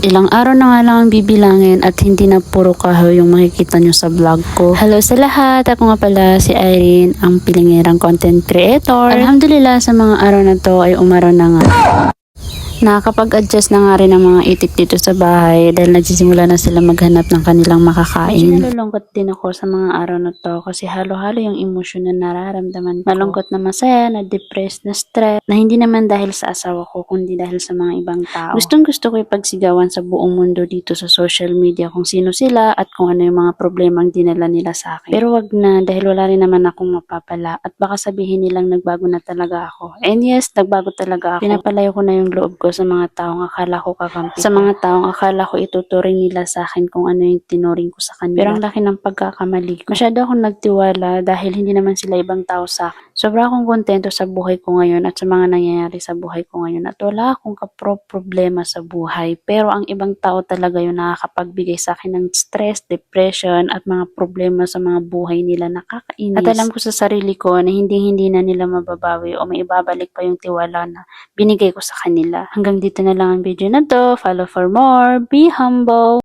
Ilang araw na nga lang ang bibilangin at hindi na puro kahoy yung makikita nyo sa vlog ko. Hello sa lahat! Ako nga pala si Irene, ang pilingirang content creator. Alhamdulillah sa mga araw na to ay umaraw na nga. Nakakapag-adjust na nga rin ang mga itik dito sa bahay dahil nagsisimula na sila maghanap ng kanilang makakain. Medyo nalulungkot din ako sa mga araw na to kasi halo-halo yung emosyon na nararamdaman ko. Malungkot na masaya, na depressed, na stress, na hindi naman dahil sa asawa ko kundi dahil sa mga ibang tao. Gustong gusto ko ipagsigawan sa buong mundo dito sa social media kung sino sila at kung ano yung mga problemang dinala nila sa akin. Pero wag na dahil wala rin naman akong mapapala at baka sabihin nilang nagbago na talaga ako. And yes, nagbago talaga ako. Pinapalayo ko na yung loob ko sa mga taong akala ko kakampi. Sa mga taong akala ko ituturing nila sa akin kung ano yung tinuring ko sa kanila. Pero ang laki ng pagkakamali ko. Masyado akong nagtiwala dahil hindi naman sila ibang tao sa akin. Sobra akong kontento sa buhay ko ngayon at sa mga nangyayari sa buhay ko ngayon at wala akong problema sa buhay. Pero ang ibang tao talaga yung nakakapagbigay sa akin ng stress, depression at mga problema sa mga buhay nila, nakakainis. At alam ko sa sarili ko na hindi na nila mababawi o may ibabalik pa yung tiwala na binigay ko sa kanila. Hanggang dito na lang ang video na to. Follow for more. Be humble.